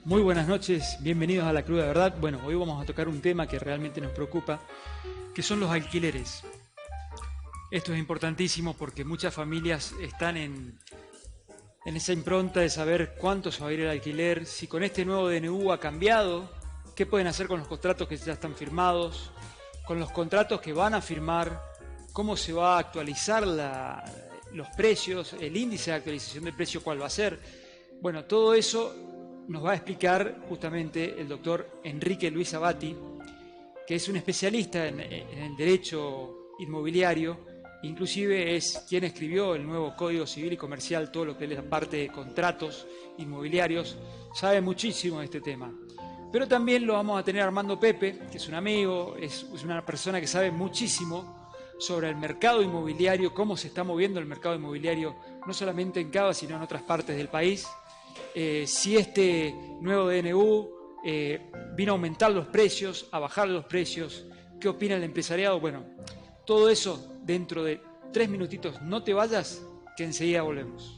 Muy buenas noches, bienvenidos a La Cruda Verdad. Bueno, hoy vamos a tocar un tema que realmente nos preocupa, que son los alquileres. Esto es importantísimo porque muchas familias están en esa impronta de saber cuánto se va a ir el alquiler, si con este nuevo DNU ha cambiado, qué pueden hacer con los contratos que ya están firmados, con los contratos que van a firmar, cómo se va a actualizar los precios, el índice de actualización del precio, cuál va a ser. Bueno, todo eso nos va a explicar justamente el doctor Enrique Luis Abati, que es un especialista en el derecho inmobiliario, inclusive es quien escribió el nuevo Código Civil y Comercial, todo lo que es la parte de contratos inmobiliarios, sabe muchísimo de este tema. Pero también lo vamos a tener a Armando Pepe, que es un amigo, es una persona que sabe muchísimo sobre el mercado inmobiliario, cómo se está moviendo el mercado inmobiliario, no solamente en Cava, sino en otras partes del país. Si este nuevo DNU vino a aumentar los precios, a bajar los precios, qué opina el empresariado. Bueno, todo eso dentro de 3 minutitos. No te vayas, que enseguida volvemos.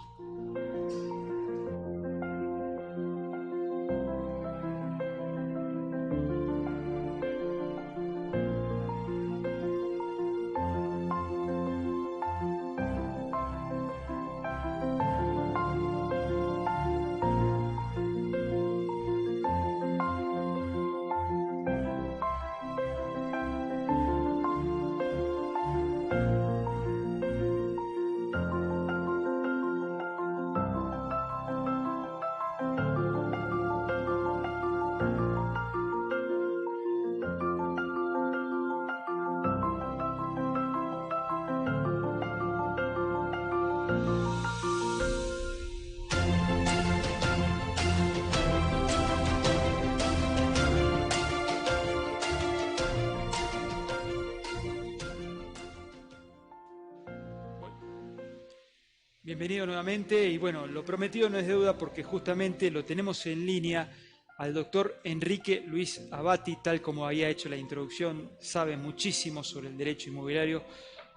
Bienvenido nuevamente y bueno, lo prometido no es deuda porque justamente lo tenemos en línea al doctor Enrique Luis Abati, tal como había hecho la introducción, sabe muchísimo sobre el derecho inmobiliario.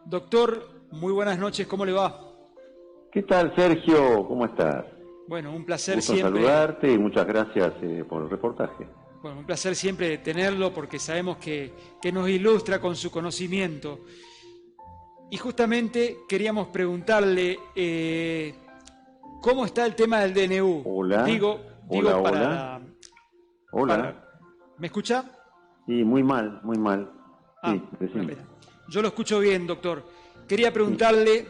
Doctor, muy buenas noches, ¿cómo le va? ¿Qué tal, Sergio? ¿Cómo estás? Bueno, un placer Gusto siempre. saludarte y muchas gracias por el reportaje. Bueno, un placer siempre tenerlo porque sabemos que nos ilustra con su conocimiento. Y justamente queríamos preguntarle cómo está el tema del DNU. Hola. Digo Hola, para hola. Hola. ¿Me escucha? Sí, muy mal, muy mal. Sí, Una pena. Yo lo escucho bien, doctor. Quería preguntarle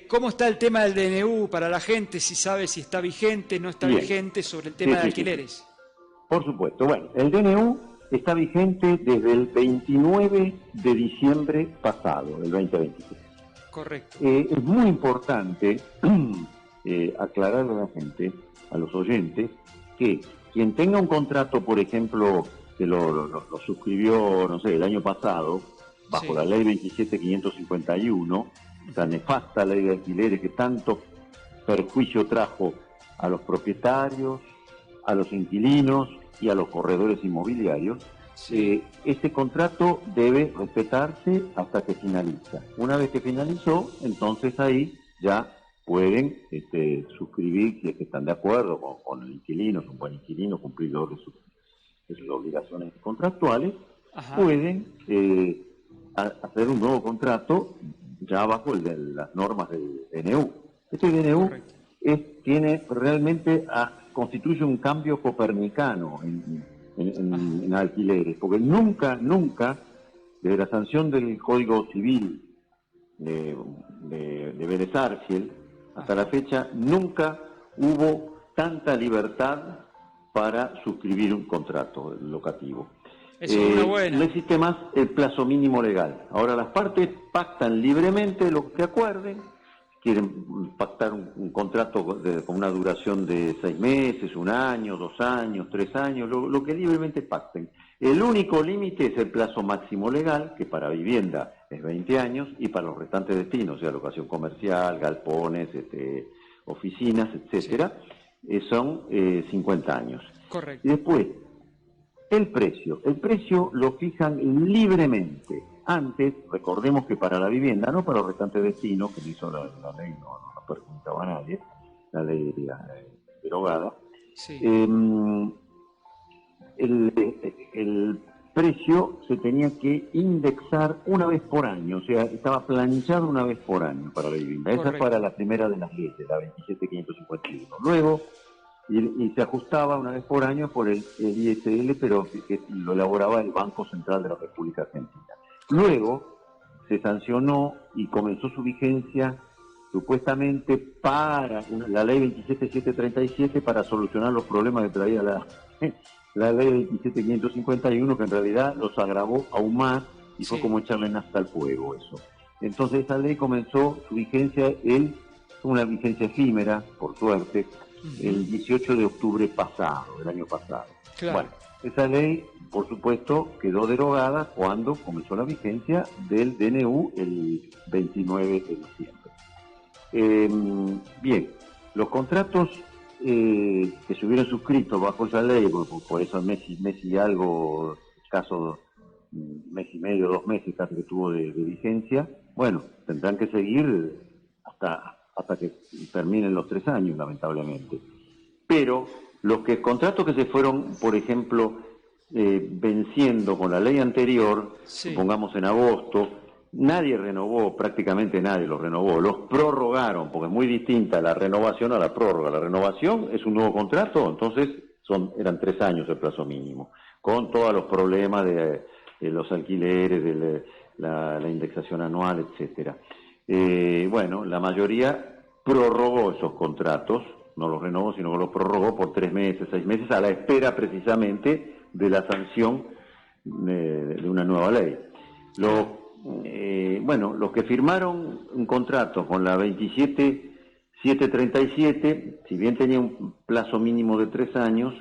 cómo está el tema del DNU para la gente, si sabe si está vigente, no está vigente, sobre el tema de alquileres. Sí. Por supuesto. Bueno, el DNU está vigente desde el 29 de diciembre pasado, del 2023. Correcto. Es muy importante aclararle a la gente, a los oyentes, que quien tenga un contrato, por ejemplo, que lo suscribió, no sé, el año pasado, bajo la ley 27.551, esa nefasta ley de alquileres que tanto perjuicio trajo a los propietarios, a los inquilinos y a los corredores inmobiliarios, este contrato debe respetarse hasta que finaliza. Una vez que finalizó, entonces ahí ya pueden suscribir, si es que están de acuerdo con el inquilino, es un buen inquilino, cumplidor de sus obligaciones contractuales, pueden hacer un nuevo contrato ya bajo las normas del DNU. Este DNU tiene realmente constituye un cambio copernicano en alquileres, porque nunca, desde la sanción del Código Civil de Vélez Arfiel hasta la fecha, nunca hubo tanta libertad para suscribir un contrato locativo. No existe más el plazo mínimo legal. Ahora las partes pactan libremente lo que acuerden. Quieren pactar un contrato con una duración de 6 meses, 1 año, 2 años, 3 años, lo que libremente pacten. El único límite es el plazo máximo legal, que para vivienda es 20 años, y para los restantes destinos, o sea, locación comercial, galpones, oficinas, etcétera, son 50 años. Correcto. Y después, el precio lo fijan libremente. Antes, recordemos que para la vivienda, no para los restantes destinos, que hizo la ley, no perjuntaba a nadie, la ley derogada, Sí, el precio se tenía que indexar una vez por año, o sea, estaba planchado una vez por año para la vivienda. Esa es para correcto. la primera de las leyes, la 27551. Luego, y se ajustaba una vez por año por el ISL, pero que lo elaboraba el Banco Central de la República Argentina. Correcto. Luego se sancionó y comenzó su vigencia supuestamente para la ley 27737 para solucionar los problemas que traía la ley 27551, que en realidad los agravó aún más y fue Sí. como echarle nafta al fuego eso. Entonces esa ley comenzó su vigencia, una vigencia efímera, por suerte, Ujú. el 18 de octubre pasado, del año pasado. Claro. Bueno, esa ley, por supuesto, quedó derogada cuando comenzó la vigencia del DNU el 29 de diciembre. Bien, los contratos que se hubieran suscrito bajo esa ley, por esos mes y algo, escaso mes y medio, 2 meses casi que tuvo de vigencia, bueno, tendrán que seguir hasta que terminen los 3 años, lamentablemente. Pero los contratos que se fueron, por ejemplo, venciendo con la ley anterior, Sí. supongamos en agosto, nadie renovó, prácticamente nadie los renovó, los prorrogaron, porque es muy distinta la renovación a la prórroga. La renovación es un nuevo contrato, entonces eran 3 años el plazo mínimo, con todos los problemas de los alquileres, de la indexación anual, etcétera. Bueno, la mayoría prorrogó esos contratos, no los renovó, sino que los prorrogó por 3 meses, 6 meses, a la espera precisamente de la sanción de una nueva ley. Claro. Los que firmaron un contrato con la 27737, si bien tenía un plazo mínimo de 3 años,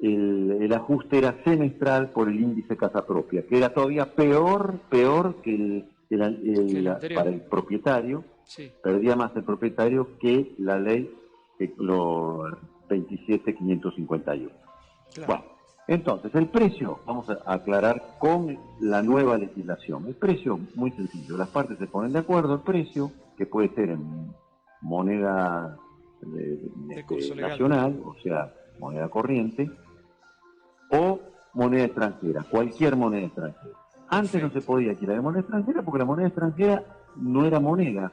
el ajuste era semestral por el índice casa propia, que era todavía peor que Que el anterior. para el propietario, Sí. perdía más el propietario que la ley lo 27551. Claro. Bueno, entonces el precio, vamos a aclarar con la nueva legislación. El precio, muy sencillo, las partes se ponen de acuerdo, el precio, que puede ser en moneda De curso legal. nacional, o sea, moneda corriente, o moneda extranjera, cualquier moneda extranjera. Antes no se Perfecto. podía alquilar de moneda extranjera porque la moneda extranjera no era moneda,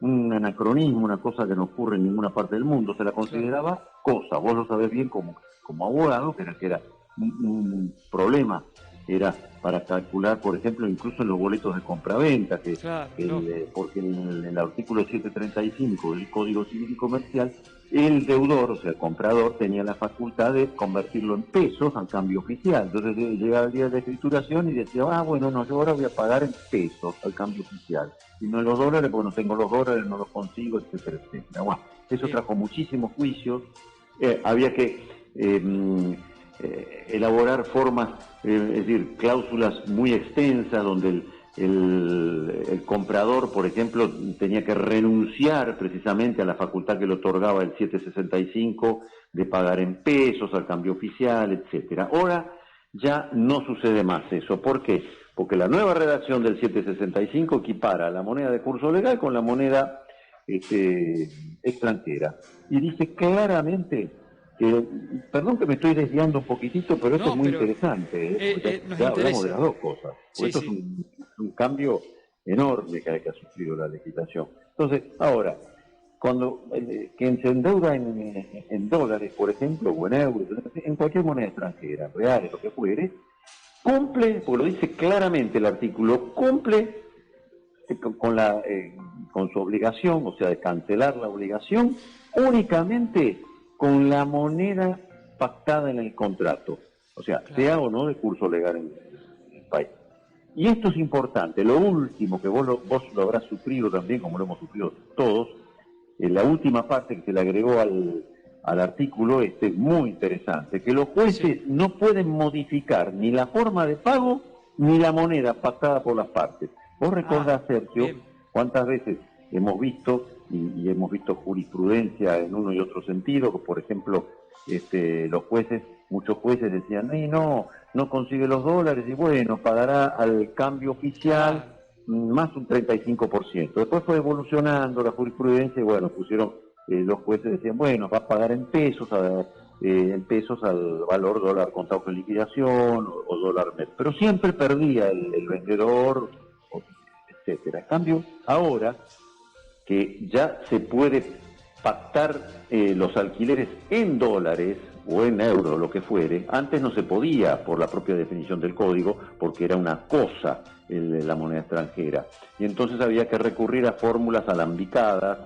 un anacronismo, una cosa que no ocurre en ninguna parte del mundo, se la Claro. consideraba cosa. Vos lo sabés bien como abogado, que era un problema, era para calcular, por ejemplo, incluso en los boletos de compraventa, Claro. Lógico. porque en el artículo 735 del Código Civil y Comercial, el deudor, o sea, el comprador, tenía la facultad de convertirlo en pesos al cambio oficial. Entonces llegaba el día de la escrituración y decía, bueno, no, yo ahora voy a pagar en pesos al cambio oficial. Y no en los dólares, porque no tengo los dólares, no los consigo, etcétera, etcétera. Bueno, eso Bien. trajo muchísimos juicios. Había que elaborar formas, es decir, cláusulas muy extensas donde el comprador, por ejemplo, tenía que renunciar precisamente a la facultad que le otorgaba el 765 de pagar en pesos al cambio oficial, etcétera. Ahora ya no sucede más eso. ¿Por qué? Porque la nueva redacción del 765 equipara la moneda de curso legal con la moneda extranjera. Y dice claramente perdón que me estoy desviando un poquitito, pero esto es No, muy pero interesante, porque nos ya hablamos de interesa. las dos cosas. Porque Sí, esto es sí. un cambio enorme que ha sufrido la legislación. Entonces, ahora, cuando quien se endeuda en dólares, por ejemplo, o en euros, en cualquier moneda extranjera, reales, lo que fuere, cumple, porque lo dice claramente el artículo, cumple con su obligación, o sea, de cancelar la obligación, únicamente con la moneda pactada en el contrato, o sea, Claro. sea o no de curso legal en el país. Y esto es importante, lo último que vos lo habrás sufrido también, como lo hemos sufrido todos, la última parte que se le agregó al artículo muy interesante, que los jueces Sí. no pueden modificar ni la forma de pago ni la moneda pactada por las partes. Vos Ah, recordás, Sergio, bien. cuántas veces hemos visto, y hemos visto jurisprudencia en uno y otro sentido, que por ejemplo, muchos jueces decían, no consigue los dólares, y bueno, pagará al cambio oficial Claro. más un 35%. Después fue evolucionando la jurisprudencia y bueno, pusieron, los jueces decían, bueno, va a pagar en pesos en pesos al valor dólar contado con liquidación o dólar net. Pero siempre perdía el vendedor, etcétera. En cambio, ahora que ya se puede pactar los alquileres en dólares o en euros, lo que fuere, antes no se podía por la propia definición del código, porque era una cosa la moneda extranjera. Y entonces había que recurrir a fórmulas alambicadas,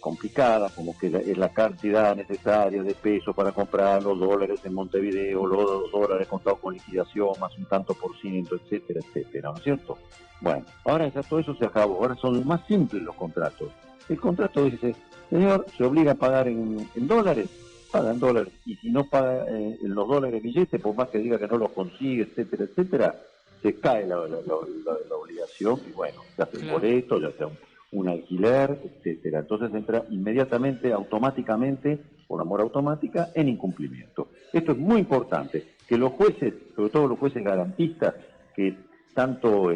complicadas, como que la cantidad necesaria de pesos para comprar los dólares en Montevideo, los dólares contados con liquidación, más un tanto por ciento, etcétera, etcétera, ¿no es cierto? Bueno, ahora ya todo eso se acabó, ahora son más simples los contratos. El contrato dice, señor, se obliga a pagar en dólares, paga en dólares, y si no paga en los dólares billetes, por más que diga que no los consigue, etcétera, etcétera, se cae la obligación, y bueno, se hace un boleto, ya sea un alquiler, etcétera. Entonces entra inmediatamente, automáticamente, por amor automática, en incumplimiento. Esto es muy importante, que los jueces, sobre todo los jueces garantistas, que tanto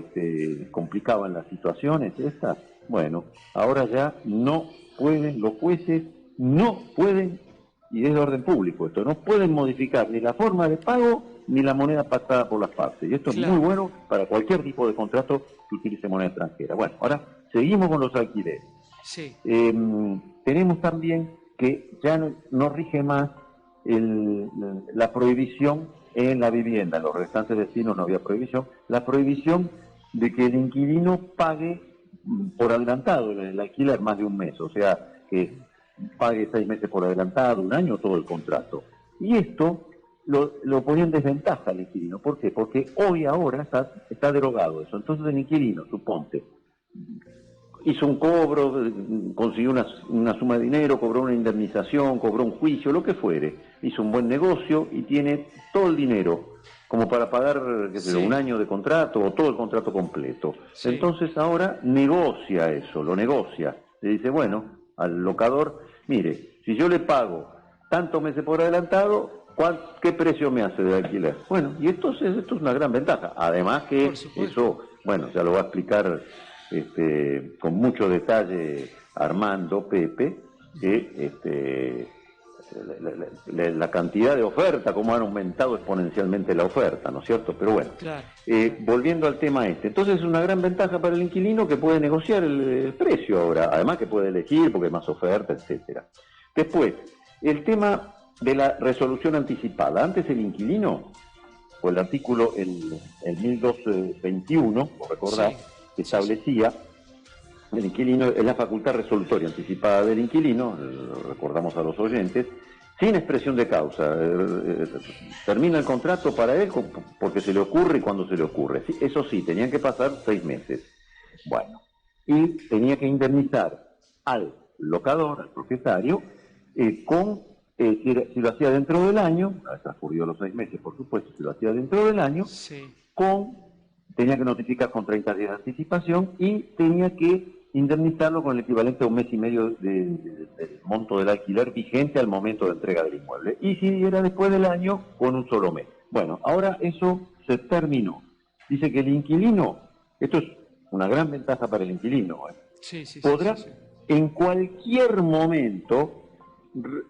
complicaban las situaciones estas, bueno, ahora ya no pueden, los jueces no pueden, y es de orden público esto, no pueden modificar ni la forma de pago ni la moneda pactada por las partes. Y esto es muy bueno para cualquier tipo de contrato que utilice moneda extranjera. Bueno, ahora seguimos con los alquileres. Sí. Tenemos también que ya no rige más la prohibición en la vivienda. En los restantes destinos no había prohibición. La prohibición de que el inquilino pague por adelantado el alquiler más de un mes. O sea, que pague 6 meses por adelantado, un año, todo el contrato. Y esto lo ponía en desventaja al inquilino. ¿Por qué? Porque hoy ahora está derogado eso. Entonces el inquilino, suponte, hizo un cobro, consiguió una suma de dinero, cobró una indemnización, cobró un juicio, lo que fuere. Hizo un buen negocio y tiene todo el dinero como para pagar, qué sé yo, un año de contrato o todo el contrato completo. Sí. Entonces ahora negocia eso, lo negocia. Le dice, bueno, al locador, mire, si yo le pago tantos meses por adelantado, ¿qué precio me hace de alquiler? Bueno, y esto es una gran ventaja. Además que eso, bueno, ya lo va a explicar con mucho detalle Armando, Pepe, que la cantidad de oferta, cómo han aumentado exponencialmente la oferta, ¿no es cierto? Pero bueno, volviendo al tema entonces es una gran ventaja para el inquilino que puede negociar el precio ahora, además que puede elegir porque hay más oferta, etcétera. Después, el tema de la resolución anticipada. Antes el inquilino, o el artículo, el 1221, por recordar, establecía el inquilino, es la facultad resolutoria anticipada del inquilino, lo recordamos a los oyentes, sin expresión de causa. Termina el contrato para él porque se le ocurre y cuando se le ocurre. Sí, eso sí, tenían que pasar 6 meses. Bueno, y tenía que indemnizar al locador, al propietario, si lo hacía dentro del año, transcurrido los 6 meses, por supuesto, si lo hacía dentro del año, tenía que notificar con 30 días de anticipación y tenía que indemnizarlo con el equivalente a un mes y medio del monto del alquiler vigente al momento de entrega del inmueble. Y si era después del año, con un solo mes. Bueno, ahora eso se terminó. Dice que el inquilino, esto es una gran ventaja para el inquilino, podrá en cualquier momento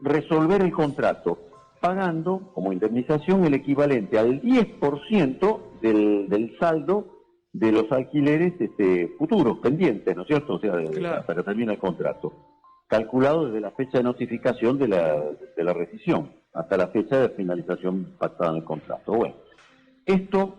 resolver el contrato pagando como indemnización el equivalente al 10% del saldo de los alquileres futuros, pendientes, ¿no es cierto? O sea, hasta que termina el contrato. Calculado desde la fecha de notificación de la rescisión hasta la fecha de finalización pactada en el contrato. Bueno, esto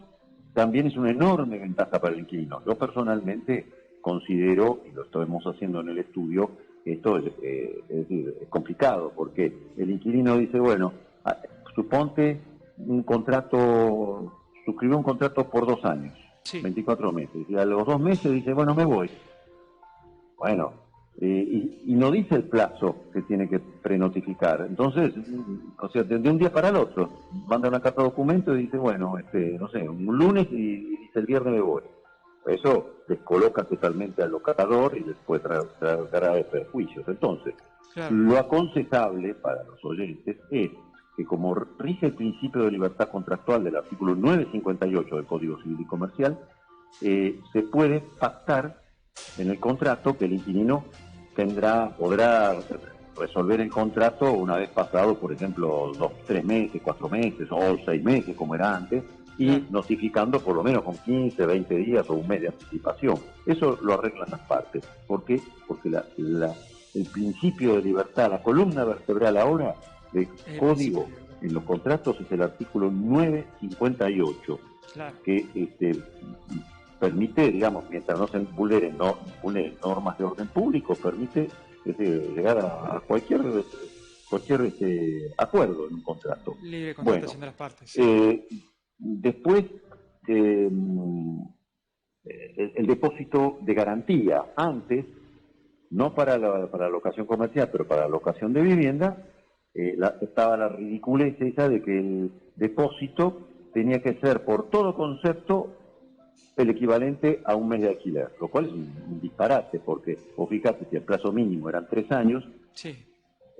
también es una enorme ventaja para el inquilino. Yo personalmente considero, y lo estamos haciendo en el estudio, esto es complicado, porque el inquilino dice, bueno, suponte suscribió un contrato por 2 años, 24 meses, y a los 2 meses dice, bueno, me voy. Bueno, y no dice el plazo que tiene que prenotificar. Entonces, o sea, de un día para el otro, manda una carta de documento y dice, bueno, no sé, un lunes y dice el viernes me voy. Eso descoloca totalmente al locador y después traerá perjuicios. Entonces, lo aconsejable para los oyentes es que como rige el principio de libertad contractual del artículo 958 del Código Civil y Comercial, se puede pactar en el contrato que el inquilino podrá resolver el contrato una vez pasado, por ejemplo, 2, 3 meses, 4 meses o 6 meses, como era antes, y notificando por lo menos con 15, 20 días o un mes de anticipación. Eso lo arreglan las partes. ¿Por qué? Porque el principio de libertad, la columna vertebral ahora del código en los contratos es el artículo 958, que permite, digamos, mientras no se vulneren normas de orden público, permite llegar a cualquier acuerdo en un contrato. Libre contratación de las partes. Después, el depósito de garantía. Antes, no para la locación comercial, pero para la locación de vivienda, estaba la ridiculez esa de que el depósito tenía que ser, por todo concepto, el equivalente a un mes de alquiler, lo cual es un disparate, porque, vos fíjate, si el plazo mínimo eran 3 años,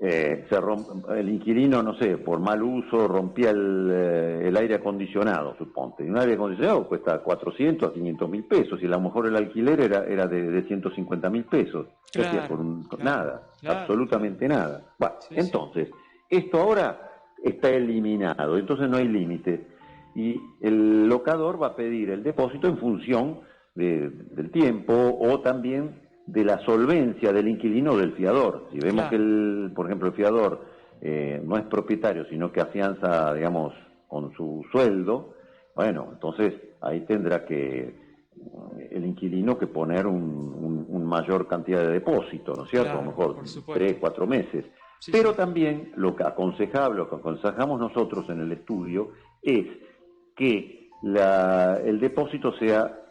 el inquilino, no sé, por mal uso, rompía el aire acondicionado, suponte. Y un aire acondicionado cuesta 400 a 500 mil pesos, y a lo mejor el alquiler era de 150 mil pesos. Nada, absolutamente nada. Bueno, entonces, esto ahora está eliminado, entonces no hay límite. Y el locador va a pedir el depósito en función del tiempo o también de la solvencia del inquilino o del fiador. Si vemos que, por ejemplo, el fiador no es propietario, sino que afianza, digamos, con su sueldo, bueno, entonces ahí tendrá que el inquilino que poner un mayor cantidad de depósito, ¿no es cierto? A lo mejor 3, 4 meses. Pero también lo que aconsejamos nosotros en el estudio es que el depósito sea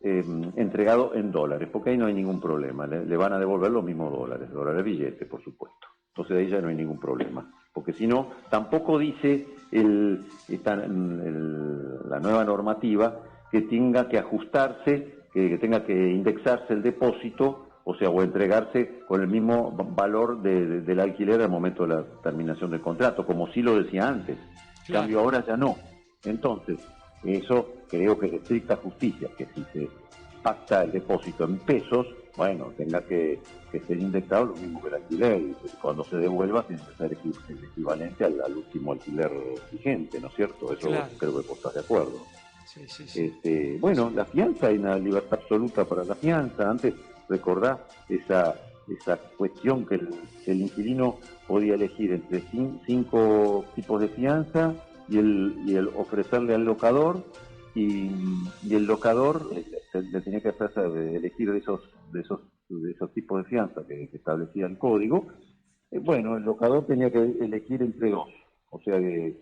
entregado en dólares, porque ahí no hay ningún problema, le van a devolver los mismos dólares billete, por supuesto. Entonces ahí ya no hay ningún problema, porque si no, tampoco dice la nueva normativa que tenga que ajustarse, que tenga que indexarse el depósito, o sea, o entregarse con el mismo valor del alquiler al momento de la terminación del contrato, como sí lo decía antes. En cambio ahora ya no. Entonces, eso creo que es estricta justicia, que si se pacta el depósito en pesos, bueno, tenga que ser indexado lo mismo que el alquiler, y cuando se devuelva tiene que ser el equivalente al último alquiler vigente, ¿no es cierto? Eso creo que vos estás de acuerdo. Bueno, la fianza, hay una libertad absoluta para la fianza. Antes, recordá esa cuestión que el inquilino podía elegir entre 5 tipos de fianza, y el ofrecerle al locador, y el locador le tenía que hacer elegir de esos tipos de fianza que establecía el código. Bueno, el locador tenía que elegir entre 2, o sea que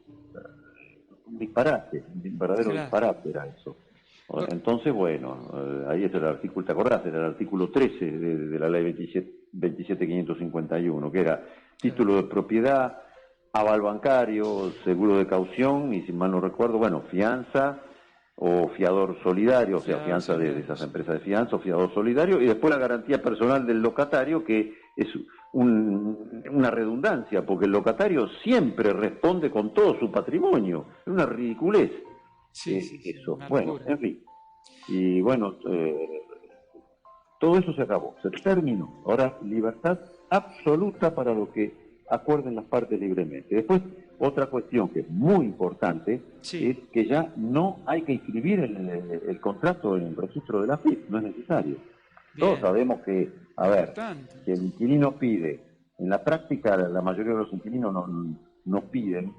un disparate, un verdadero disparate era eso. Entonces, bueno, ahí es el artículo, ¿te acordás? Era el artículo 13 de la ley 27.551, que era título de propiedad, aval bancario, seguro de caución y, si mal no recuerdo, bueno, fianza o fiador solidario, o sea, fianza de esas empresas de fianza o fiador solidario, y después la garantía personal del locatario, que es una redundancia, porque el locatario siempre responde con todo su patrimonio. Es una ridiculez eso. Bueno, en fin. Y bueno, todo eso se acabó, se terminó. Ahora, libertad absoluta para lo que acuerden las partes libremente. Después, otra cuestión que es muy importante es que ya no hay que inscribir el contrato en el registro de la FIP, no es necesario. Todos sabemos que, si el inquilino pide, en la práctica la mayoría de los inquilinos no piden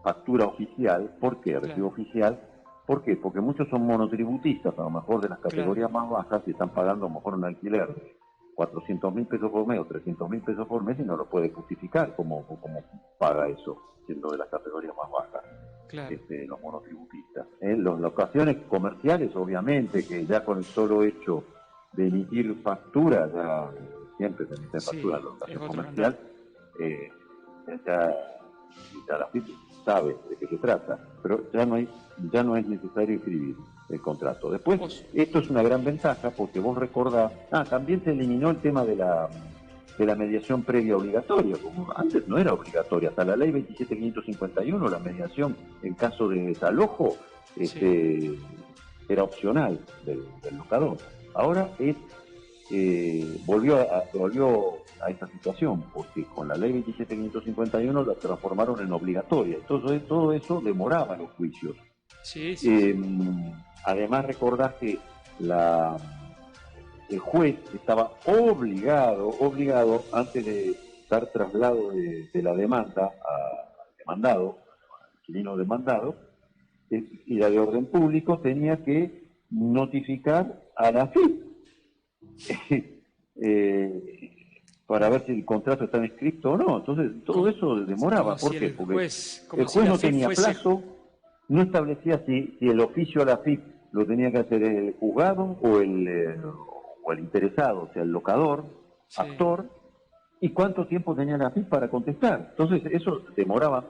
factura oficial. ¿Por qué? Recibo oficial. ¿Por qué? Porque muchos son monotributistas, a lo mejor de las categorías más bajas, y están pagando a lo mejor un alquiler 400 mil pesos por mes o 300 mil pesos por mes, y no lo puede justificar cómo paga eso, siendo de las categorías más bajas, los monotributistas. En las locaciones comerciales, obviamente, que ya con el solo hecho de emitir factura, ya siempre se emite factura en la locación comercial, ya la FIP sabe de qué se trata, pero ya no es necesario escribir el contrato. Después, esto es una gran ventaja, porque vos recordás, también se eliminó el tema de la mediación previa obligatoria, como antes no era obligatoria. Hasta la ley 27.551, la mediación en caso de desalojo era opcional del locador. Ahora es volvió a esta situación, porque con la ley 27.551 la transformaron en obligatoria. Entonces todo eso demoraba los juicios. Sí, sí. Además, recordás que el juez estaba obligado, antes de dar traslado de la demanda al demandado, al inquilino demandado, y la de orden público, tenía que notificar a la FIP para ver si el contrato está escrito o no. Entonces todo eso demoraba. ¿Por qué? Porque el juez no tenía plazo, no establecía si el oficio a la FIP lo tenía que hacer el juzgado o el interesado, o sea, el locador, actor, y cuánto tiempo tenía la FIP para contestar. Entonces eso demoraba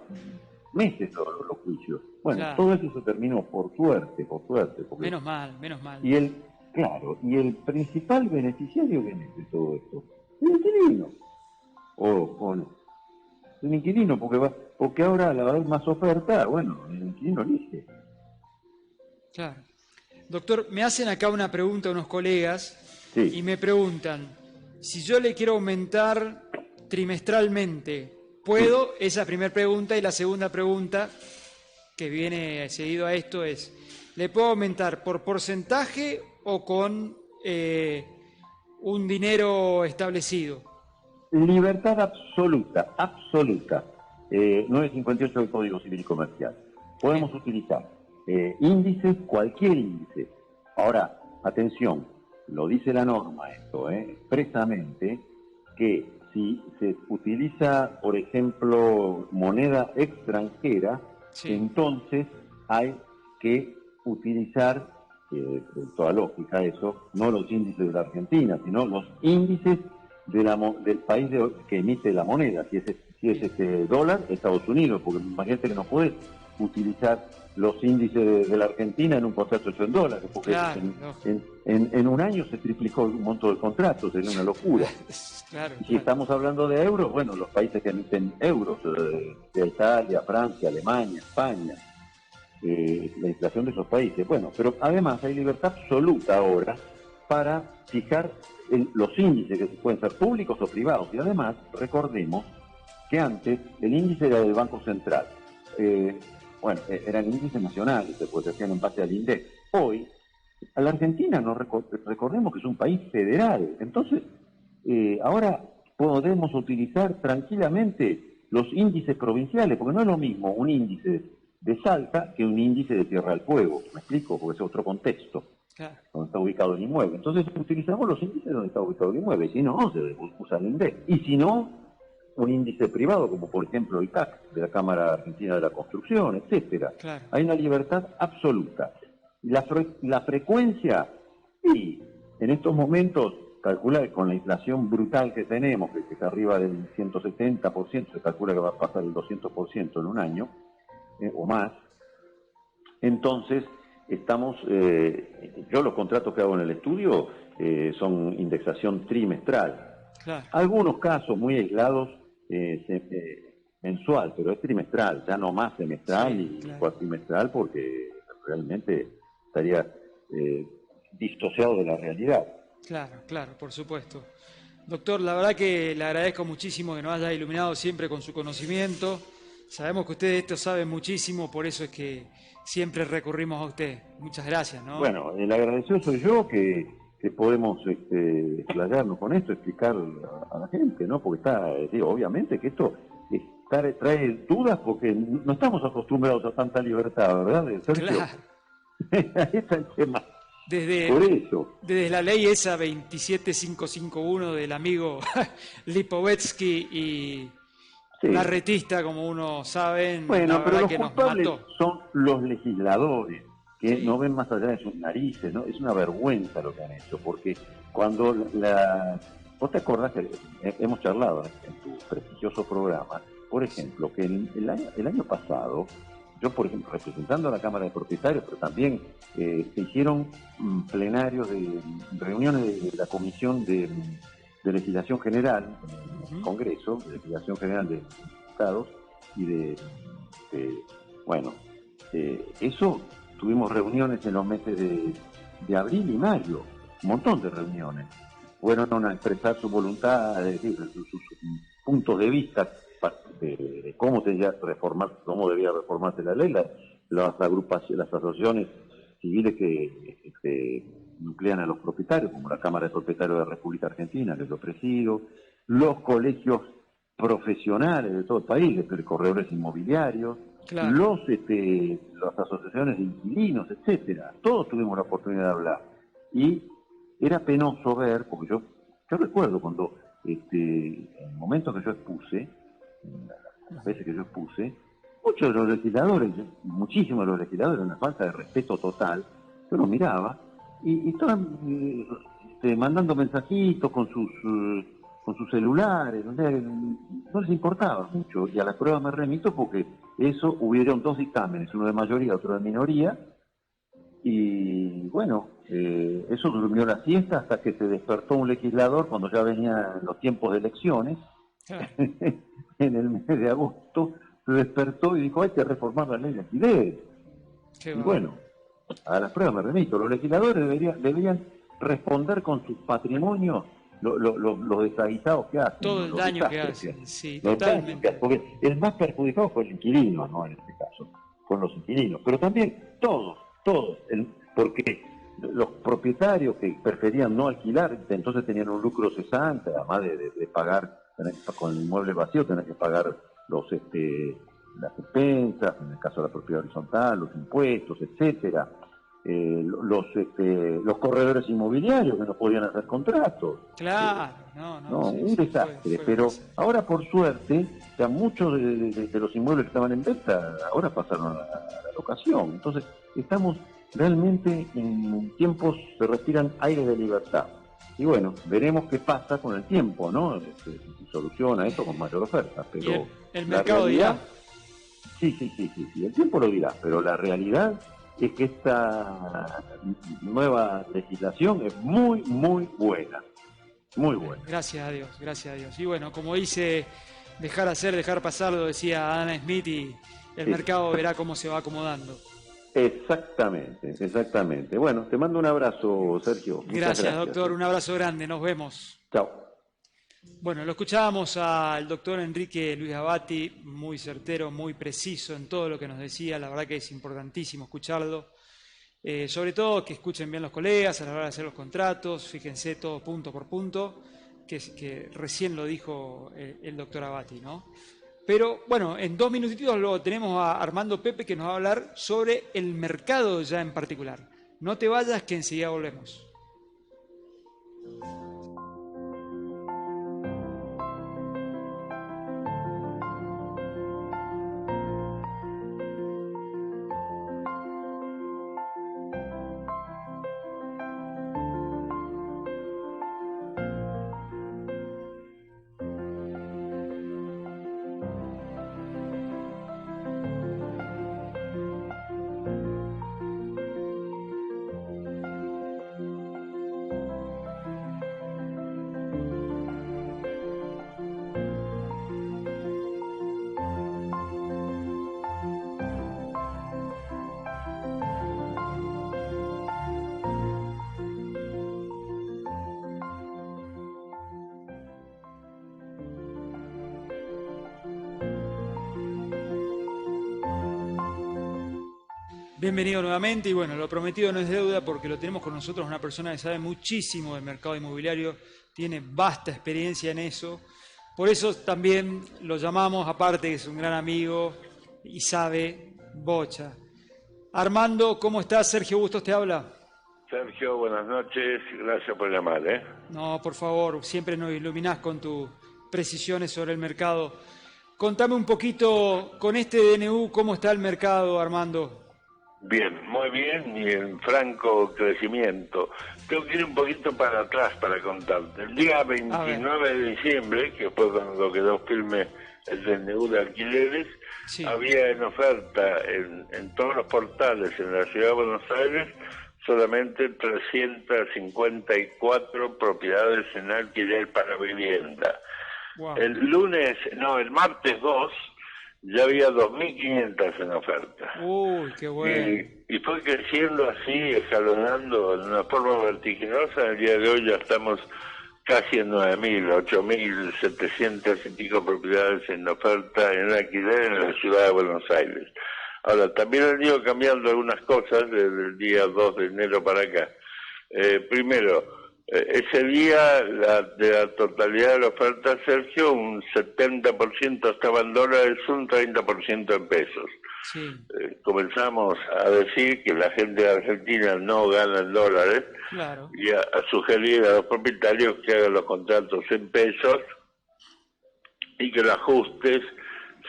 meses los juicios. Bueno, todo eso se terminó, por suerte. Porque menos mal. Y el principal beneficiario de todo esto, el inquilino. O no. El inquilino, porque ahora al haber más oferta, bueno, el inquilino elige. Claro. Doctor, me hacen acá una pregunta unos colegas y me preguntan, si yo le quiero aumentar trimestralmente, ¿puedo? Esa primera pregunta. Y la segunda pregunta, que viene seguido a esto, es, ¿le puedo aumentar por porcentaje o con un dinero establecido? Libertad absoluta. 958 del Código Civil y Comercial. Podemos utilizar índices, cualquier índice. Ahora, atención, lo dice la norma esto, expresamente, que si se utiliza, por ejemplo, moneda extranjera, entonces hay que utilizar, con toda lógica eso, no los índices de la Argentina, sino los índices del país que emite la moneda. Si es dólar, Estados Unidos, porque imagínate que no podés utilizar los índices de la Argentina en un contrato hecho en dólares, porque en un año se triplicó el monto del contrato, sería una locura. Y si estamos hablando de euros, bueno, los países que emiten euros, de Italia, Francia, Alemania, España, la inflación de esos países. Bueno, pero además hay libertad absoluta ahora para fijar los índices, que pueden ser públicos o privados. Y además, recordemos que antes el índice era del Banco Central. Eran índices nacionales, después se hacían en base al INDEC. Hoy, a la Argentina, recordemos que es un país federal. Entonces, ahora podemos utilizar tranquilamente los índices provinciales, porque no es lo mismo un índice de Salta que un índice de Tierra del Fuego. ¿Me explico? Porque es otro contexto. Donde está ubicado el inmueble. Entonces utilizamos los índices donde está ubicado el inmueble. Si no, se usa el INDEC. Y si no, un índice privado, como por ejemplo el CAC, de la Cámara Argentina de la Construcción, etcétera. Hay una libertad absoluta. La frecuencia, y en estos momentos, calcula con la inflación brutal que tenemos, que está arriba del 170%, se calcula que va a pasar el 200% en un año, o más. Entonces, estamos, yo los contratos que hago en el estudio son indexación trimestral. Algunos casos muy aislados mensual, pero es trimestral, ya no más semestral y cuatrimestral, porque realmente estaría disociado de la realidad. Claro, por supuesto. Doctor, la verdad que le agradezco muchísimo que nos haya iluminado siempre con su conocimiento. Sabemos que usted de esto sabe muchísimo, por eso es que siempre recurrimos a usted. Muchas gracias, ¿no? Bueno, el agradecido soy yo que podemos explayarnos con esto, explicar a la gente, ¿no? Porque obviamente que esto trae dudas porque no estamos acostumbrados a tanta libertad, ¿verdad? Sergio? Ahí está el tema. Por eso. Desde la ley esa 27551 del amigo Lipovetsky y Larretista, como uno sabe, bueno, pero los culpables son los legisladores que no ven más allá de sus narices, ¿no? Es una vergüenza lo que han hecho, porque cuando vos te acordás que hemos charlado en tu prestigioso programa, por ejemplo, que el año pasado, yo, por ejemplo, representando a la Cámara de Propietarios, pero también se hicieron plenarios de reuniones de la Comisión de Legislación General, en el Congreso, de Legislación General de Estados, y eso, tuvimos reuniones en los meses de abril y mayo, un montón de reuniones. fueron a expresar su voluntad, es decir, sus puntos de vista de cómo debía reformarse la ley. Las agrupaciones, las asociaciones civiles que nuclean a los propietarios, como la Cámara de Propietarios de la República Argentina, que yo presido, los colegios profesionales de todo el país, de corredores inmobiliarios, claro. las asociaciones de inquilinos, etcétera. Todos tuvimos la oportunidad de hablar. Y era penoso ver, porque yo recuerdo cuando, en el momento que yo expuse, las veces que yo expuse, muchos de los legisladores, muchísimos de los legisladores, una falta de respeto total, yo los miraba y estaban mandando mensajitos con sus celulares, no les importaba mucho, y a la prueba me remito porque hubieron dos dictámenes, uno de mayoría, otro de minoría, y bueno, eso durmió la siesta hasta que se despertó un legislador cuando ya venían los tiempos de elecciones, en el mes de agosto, se despertó y dijo, hay que reformar la ley de alquileres. Y bueno, a las pruebas me remito, los legisladores deberían responder con sus patrimonios los desaguisados que hacen. Todo el daño que hacen, sí, totalmente. Porque el más perjudicado fue el inquilino, ¿no? En este caso, con los inquilinos, pero también todos, porque los propietarios que preferían no alquilar, entonces tenían un lucro cesante, además de pagar, con el inmueble vacío, tener que pagar las expensas, en el caso de la propiedad horizontal, los impuestos, etcétera. Los corredores inmobiliarios que no podían hacer contratos. Claro, un desastre. Pero ahora, por suerte, ya muchos de los inmuebles que estaban en venta ahora pasaron a la locación. Entonces, estamos realmente en tiempos, se respiran aires de libertad. Y bueno, veremos qué pasa con el tiempo, ¿no? Si soluciona eso con mayor oferta. Pero el mercado dirá. Sí, el tiempo lo dirá, pero la realidad es que esta nueva legislación es muy, muy buena. Muy buena. Gracias a Dios. Y bueno, como dice, dejar hacer, dejar pasar, lo decía Adam Smith, y el mercado verá cómo se va acomodando. Exactamente. Bueno, te mando un abrazo, Sergio. Gracias, doctor. Un abrazo grande. Nos vemos. Chao. Bueno, lo escuchábamos al doctor Enrique Luis Abati, muy certero, muy preciso en todo lo que nos decía. La verdad que es importantísimo escucharlo. Sobre todo que escuchen bien los colegas a la hora de hacer los contratos. Fíjense todo punto por punto, que recién lo dijo el doctor Abati, ¿no? Pero bueno, en 2 minutitos lo tenemos a Armando Pepe, que nos va a hablar sobre el mercado ya en particular. No te vayas, que enseguida volvemos. Bienvenido nuevamente, y bueno, lo prometido no es deuda, porque lo tenemos con nosotros una persona que sabe muchísimo del mercado inmobiliario, tiene vasta experiencia en eso, por eso también lo llamamos, aparte que es un gran amigo y sabe bocha. Armando, ¿cómo estás? Sergio Bustos te habla. Sergio, buenas noches, gracias por llamar, No, por favor, siempre nos iluminás con tus precisiones sobre el mercado. Contame un poquito, con este DNU, ¿cómo está el mercado, Armando? Bien, muy bien, y en franco crecimiento. Tengo que ir un poquito para atrás para contarte. El día 29 de diciembre, que fue cuando quedó firme el DNU de alquileres, sí, había en oferta en todos los portales en la ciudad de Buenos Aires solamente 354 propiedades en alquiler para vivienda. Wow. El martes 2, ya había 2.500 en oferta. Uy, qué bueno. Y fue creciendo así, escalonando de una forma vertiginosa. El día de hoy ya estamos casi en 9.000, 8.700 y pico propiedades en oferta en alquiler en la ciudad de Buenos Aires. Ahora, también han ido cambiando algunas cosas desde el día 2 de enero para acá. Primero, ese día de la totalidad de la oferta, Sergio, un 70% estaba en dólares, un 30% en pesos. Sí. Comenzamos a decir que la gente de Argentina no gana en dólares, claro, y a sugerir a los propietarios que hagan los contratos en pesos y que los ajustes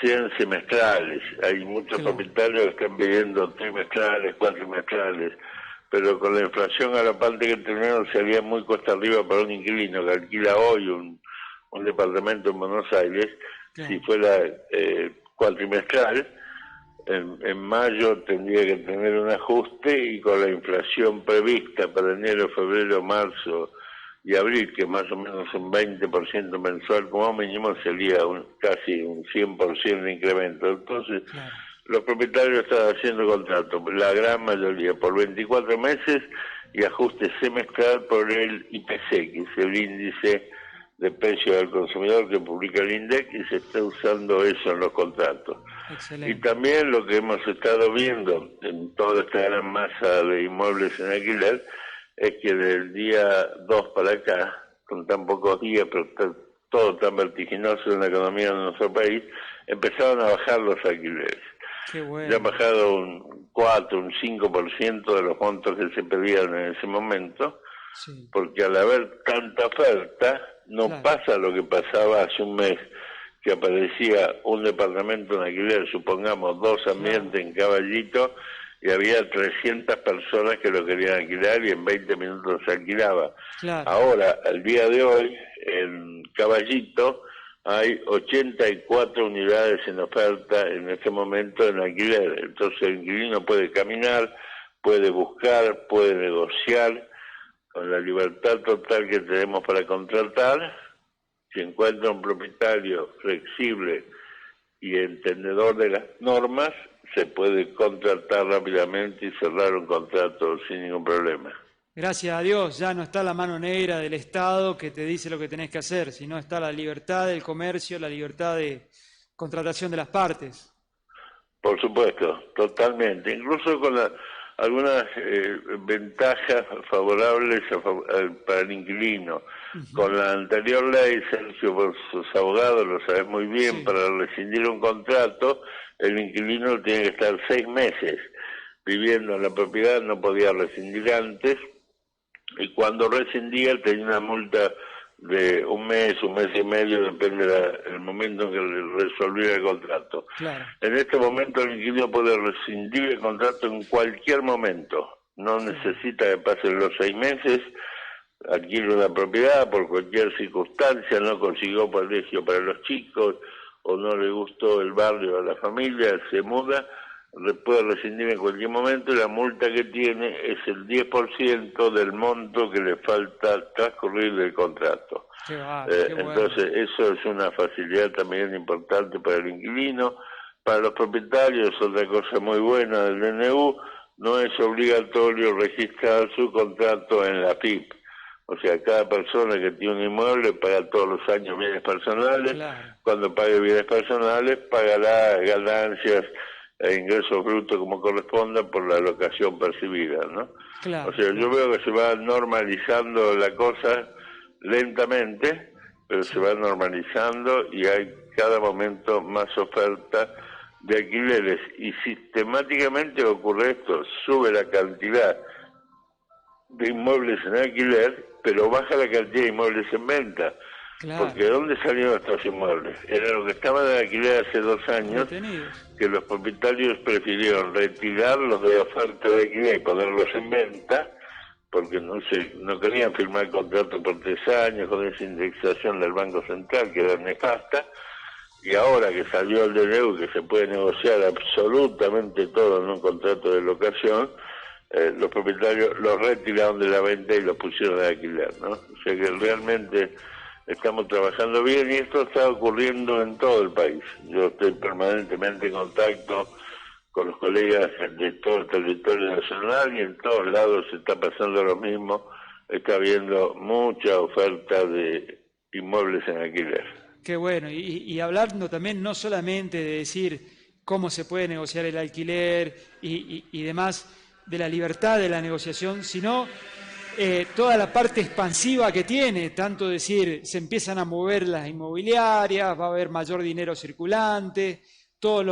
sean semestrales. Hay muchos propietarios que están pidiendo trimestrales, cuatrimestrales, pero con la inflación galopante que tenemos sería muy cuesta arriba para un inquilino que alquila hoy un departamento en Buenos Aires. Si fuera cuatrimestral, en mayo tendría que tener un ajuste, y con la inflación prevista para enero, febrero, marzo y abril, que más o menos un 20% mensual como mínimo, sería casi un 100% de incremento. Entonces, los propietarios están haciendo contratos, la gran mayoría, por 24 meses y ajuste semestral por el IPC, que es el índice de precio del consumidor que publica el INDEC, y se está usando eso en los contratos. Excelente. Y también lo que hemos estado viendo en toda esta gran masa de inmuebles en alquiler es que del día 2 para acá, con tan pocos días, pero está todo tan vertiginoso en la economía de nuestro país, empezaron a bajar los alquileres. Qué bueno. Ya han bajado un 4, un 5% de los montos que se pedían en ese momento, porque al haber tanta oferta, no pasa lo que pasaba hace un mes, que aparecía un departamento en alquiler, supongamos 2 ambientes en Caballito, y había 300 personas que lo querían alquilar y en 20 minutos se alquilaba. Ahora, al día de hoy, en Caballito hay 84 unidades en oferta en este momento en alquiler. Entonces el inquilino puede caminar, puede buscar, puede negociar, con la libertad total que tenemos para contratar. Si encuentra un propietario flexible y entendedor de las normas, se puede contratar rápidamente y cerrar un contrato sin ningún problema. Gracias a Dios, ya no está la mano negra del Estado que te dice lo que tenés que hacer, sino está la libertad del comercio, la libertad de contratación de las partes. Por supuesto, totalmente. Incluso con algunas ventajas favorables para el inquilino. Con la anterior ley, Sergio, por sus abogados lo sabes muy bien, para rescindir un contrato, el inquilino tiene que estar 6 meses viviendo en la propiedad, no podía rescindir antes, y cuando rescindía tenía una multa de un mes y medio, depende del momento en que le resolviera el contrato. En este momento el inquilino puede rescindir el contrato en cualquier momento, no necesita que pasen los 6 meses, adquiere una propiedad por cualquier circunstancia, no consiguió colegio para los chicos, o no le gustó el barrio a la familia, se muda, puede rescindir en cualquier momento, y la multa que tiene es el 10% del monto que le falta transcurrir del contrato. Entonces, eso es una facilidad también importante para el inquilino. Para los propietarios, otra cosa muy buena del DNU, no es obligatorio registrar su contrato en la PIP. O sea, cada persona que tiene un inmueble paga todos los años bienes personales. Cuando pague bienes personales, pagará ganancias e ingresos brutos como corresponda por la locación percibida, ¿no? O sea, yo veo que se va normalizando la cosa lentamente, pero se va normalizando y hay cada momento más oferta de alquileres, y sistemáticamente ocurre esto: sube la cantidad de inmuebles en alquiler, pero baja la cantidad de inmuebles en venta. Porque ¿de dónde salieron estos inmuebles? Era lo que estaban en alquiler hace 2 años, que los propietarios prefirieron retirarlos de oferta de alquiler y ponerlos en venta, porque no querían firmar contrato por 3 años con esa indexación del Banco Central que era nefasta. Y ahora que salió el DNU, que se puede negociar absolutamente todo en un contrato de locación, los propietarios los retiraron de la venta y los pusieron de alquiler, ¿no? O sea que realmente estamos trabajando bien, y esto está ocurriendo en todo el país. Yo estoy permanentemente en contacto con los colegas de todo el territorio nacional, y en todos lados se está pasando lo mismo está habiendo mucha oferta de inmuebles en alquiler. Qué bueno, y hablando también no solamente de decir cómo se puede negociar el alquiler y demás, de la libertad de la negociación, sino toda la parte expansiva que tiene, tanto decir, se empiezan a mover las inmobiliarias, va a haber mayor dinero circulante, todos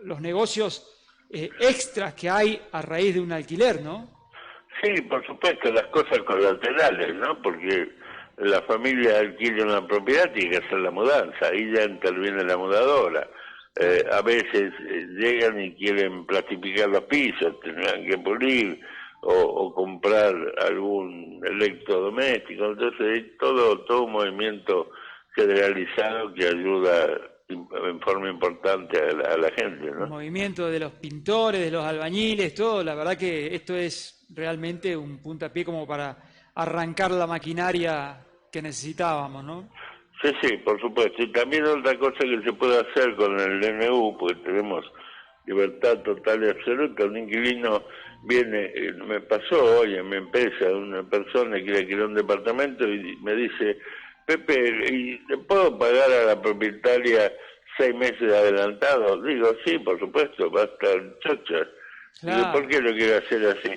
los negocios extras que hay a raíz de un alquiler, ¿no? Sí, por supuesto, las cosas colaterales, ¿no? Porque la familia alquila una propiedad, tiene que hacer la mudanza, ahí ya interviene la mudadora. A veces llegan y quieren plastificar los pisos, tendrán que pulir o comprar algún electrodoméstico, entonces hay todo un movimiento generalizado que ayuda en forma importante a la gente, ¿no? El movimiento de los pintores, de los albañiles, todo, la verdad que esto es realmente un puntapié como para arrancar la maquinaria que necesitábamos, ¿no? Sí, por supuesto. Y también otra cosa que se puede hacer con el DNU, porque tenemos libertad total y absoluta. Un inquilino viene, me pasó hoy en mi empresa, una persona que alquiló un departamento y me dice, Pepe, ¿y le puedo pagar a la propietaria 6 meses adelantados? Digo, sí, por supuesto, va a estar chocha. Claro. Digo, ¿por qué lo quiere hacer así?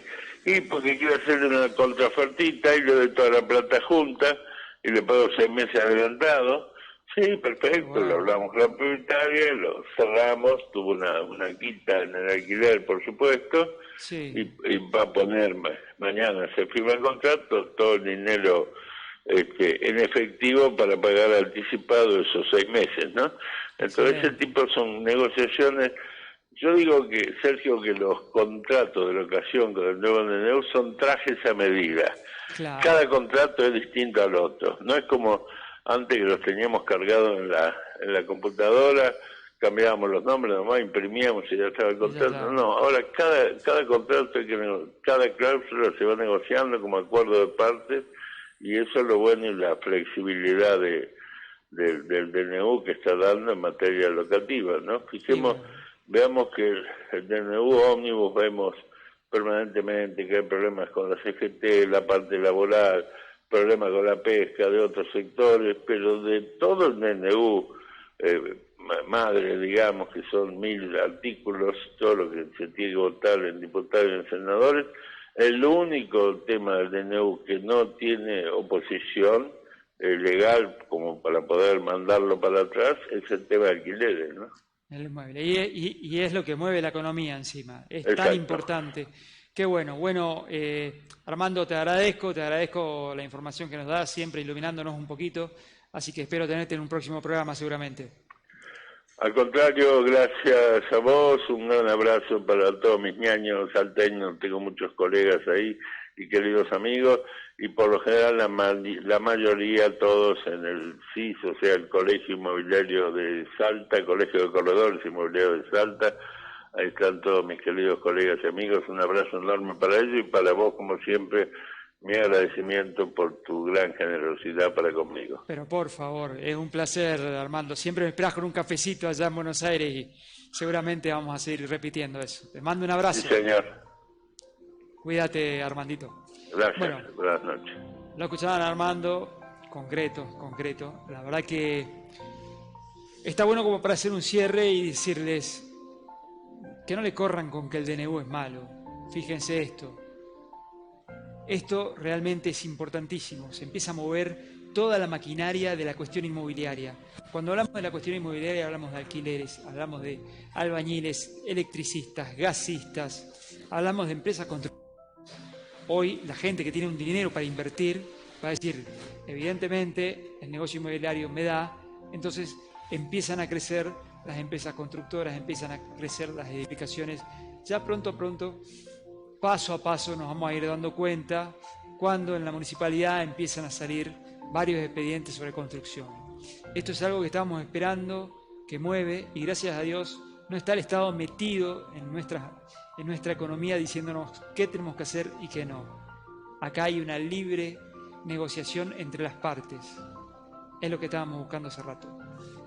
Y porque quiero hacerle una contraofertita y le doy toda la plata junta y le pago 6 meses adelantados. Sí, perfecto, Wow. Lo hablamos con la propietaria, lo cerramos, tuvo una quita en el alquiler, por supuesto, Sí. y va a poner, mañana se firma el contrato, todo el dinero en efectivo para pagar anticipado esos 6 meses, ¿no? Entonces ese tipo son negociaciones. Yo digo que, Sergio, que los contratos de locación con el nuevo DNU son trajes a medida. Claro. Cada contrato es distinto al otro. No es como antes que los teníamos cargados en la computadora, cambiábamos los nombres, nomás imprimíamos y ya estaba el contrato. No, ahora cada contrato, cada cláusula se va negociando como acuerdo de partes, y eso es lo bueno y la flexibilidad del DNU que está dando en materia locativa, ¿no? Veamos que el DNU ómnibus vemos permanentemente que hay problemas con la CGT, la parte laboral, problemas con la pesca de otros sectores, pero de todo el DNU madre, digamos, que son 1000 artículos, todo lo que se tiene que votar en diputados y en senadores, el único tema del DNU que no tiene oposición legal como para poder mandarlo para atrás es el tema de alquileres, ¿no? El inmueble. Y es lo que mueve la economía encima. Es Exacto. tan importante. Qué bueno. Bueno, Armando, te agradezco la información que nos das, siempre iluminándonos un poquito. Así que espero tenerte en un próximo programa seguramente. Al contrario, gracias a vos, un gran abrazo para todos mis ñaños salteños, tengo muchos colegas ahí y queridos amigos, y por lo general la mayoría todos en el CIS, o sea, el Colegio Inmobiliario de Salta, el Colegio de Corredores Inmobiliarios de Salta. Ahí están todos mis queridos colegas y amigos, un abrazo enorme para ellos y para vos, como siempre, mi agradecimiento por tu gran generosidad para conmigo. Pero por favor, es un placer, Armando. Siempre me esperás con un cafecito allá en Buenos Aires y seguramente vamos a seguir repitiendo eso. Te mando un abrazo. Sí, señor. Cuídate, Armandito. Gracias, bueno, buenas noches. Lo escuchaban Armando, concreto. La verdad que está bueno como para hacer un cierre y decirles que no le corran con que el DNU es malo. Fíjense esto. Esto realmente es importantísimo. Se empieza a mover toda la maquinaria de la cuestión inmobiliaria. Cuando hablamos de la cuestión inmobiliaria hablamos de alquileres, hablamos de albañiles, electricistas, gasistas, hablamos de empresas constructoras. Hoy la gente que tiene un dinero para invertir va a decir, evidentemente el negocio inmobiliario me da, entonces empiezan a crecer las empresas constructoras, empiezan a crecer las edificaciones. Ya pronto, paso a paso nos vamos a ir dando cuenta cuando en la municipalidad empiezan a salir varios expedientes sobre construcción. Esto es algo que estamos esperando, que mueve, y gracias a Dios no está el Estado metido en nuestra economía diciéndonos qué tenemos que hacer y qué no. Acá hay una libre negociación entre las partes. Es lo que estábamos buscando hace rato.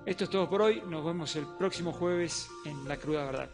Esto es todo por hoy. Nos vemos el próximo jueves en La Cruda Verdad.